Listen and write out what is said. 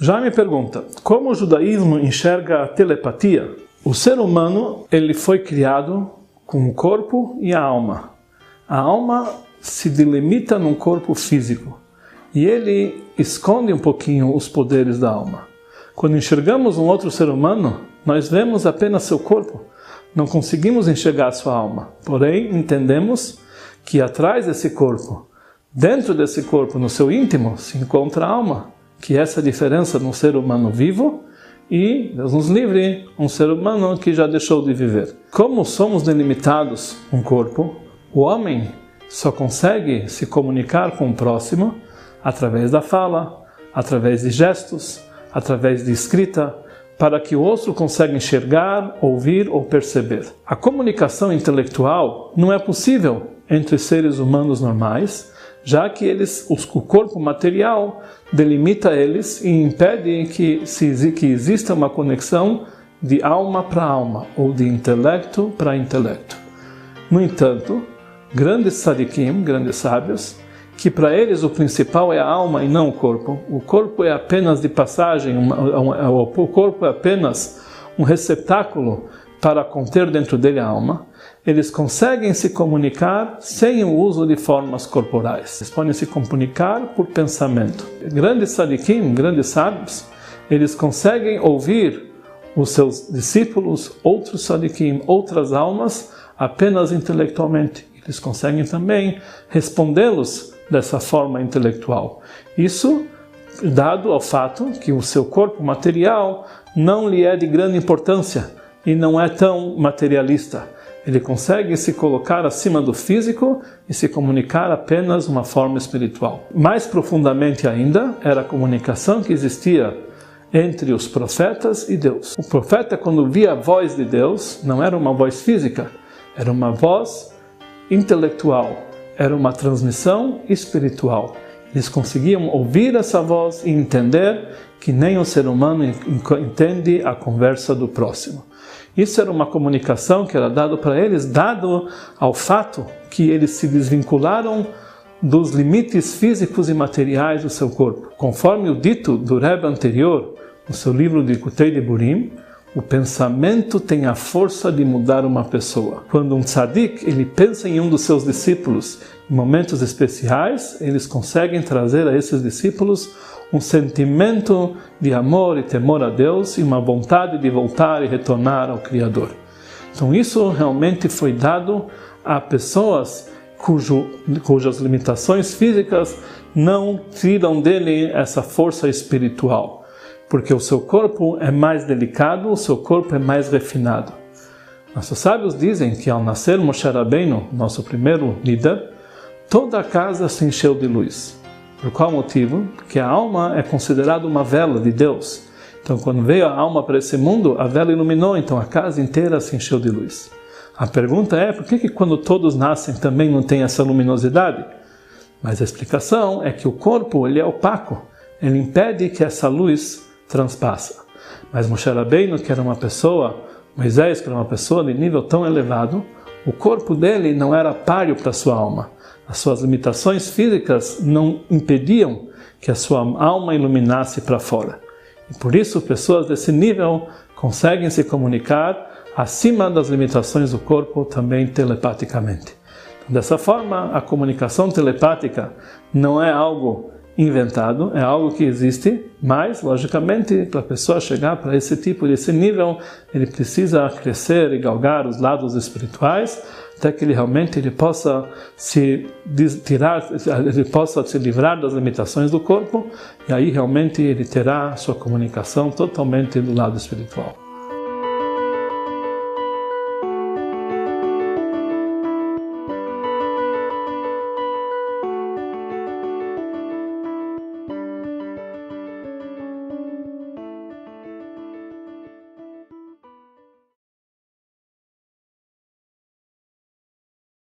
Jaime pergunta, como o judaísmo enxerga a telepatia? O ser humano ele foi criado com o corpo e a alma. A alma se delimita num corpo físico e ele esconde um pouquinho os poderes da alma. Quando enxergamos um outro ser humano, nós vemos apenas seu corpo. Não conseguimos enxergar sua alma. Porém, entendemos que atrás desse corpo, dentro desse corpo, no seu íntimo, se encontra a alma. Que é essa diferença de um ser humano vivo e, Deus nos livre, um ser humano que já deixou de viver. Como somos delimitados um corpo, o homem só consegue se comunicar com o próximo através da fala, através de gestos, através de escrita, para que o outro consiga enxergar, ouvir ou perceber. A comunicação intelectual não é possível entre seres humanos normais, já que o corpo material delimita eles e impede que exista uma conexão de alma para alma, ou de intelecto para intelecto. No entanto, grandes tzadikim, grandes sábios, que para eles o principal é a alma e não o corpo é apenas de passagem, o corpo é apenas um receptáculo para conter dentro dele a alma, eles conseguem se comunicar sem o uso de formas corporais. Eles podem se comunicar por pensamento. Grandes tzadikim, grandes sábios, eles conseguem ouvir os seus discípulos, outros tzadikim, outras almas, apenas intelectualmente. Eles conseguem também respondê-los dessa forma intelectual. Isso dado ao fato que o seu corpo material não lhe é de grande importância e não é tão materialista. Ele consegue se colocar acima do físico e se comunicar apenas de uma forma espiritual. Mais profundamente ainda, era a comunicação que existia entre os profetas e Deus. O profeta, quando via a voz de Deus, não era uma voz física, era uma voz intelectual, era uma transmissão espiritual. Eles conseguiam ouvir essa voz e entender que nem o ser humano entende a conversa do próximo. Isso era uma comunicação que era dada para eles, dado ao fato que eles se desvincularam dos limites físicos e materiais do seu corpo. Conforme o dito do Rebbe anterior, no seu livro de Likutei Diburim, o pensamento tem a força de mudar uma pessoa. Quando um tzadik ele pensa em um dos seus discípulos em momentos especiais, eles conseguem trazer a esses discípulos um sentimento de amor e temor a Deus e uma vontade de voltar e retornar ao Criador. Então isso realmente foi dado a pessoas cujas limitações físicas não tiram dele essa força espiritual. Porque o seu corpo é mais delicado, o seu corpo é mais refinado. Nossos sábios dizem que ao nascer Moshe Rabbeinu, nosso primeiro líder, toda a casa se encheu de luz. Por qual motivo? Porque a alma é considerada uma vela de Deus. Então quando veio a alma para esse mundo, a vela iluminou, então a casa inteira se encheu de luz. A pergunta é, por que quando todos nascem também não tem essa luminosidade? Mas a explicação é que o corpo ele é opaco, ele impede que essa luz transpassa. Mas Moshe Rabbeinu, que era uma pessoa, Moisés, que era uma pessoa de nível tão elevado, o corpo dele não era páreo para a sua alma. As suas limitações físicas não impediam que a sua alma iluminasse para fora. E por isso, pessoas desse nível conseguem se comunicar acima das limitações do corpo também telepaticamente. Então, dessa forma, a comunicação telepática não é algo inventado, é algo que existe, mas, logicamente, para a pessoa chegar para esse tipo, desse nível, ele precisa crescer e galgar os lados espirituais, até que ele realmente possa se livrar das limitações do corpo, e aí realmente ele terá sua comunicação totalmente do lado espiritual.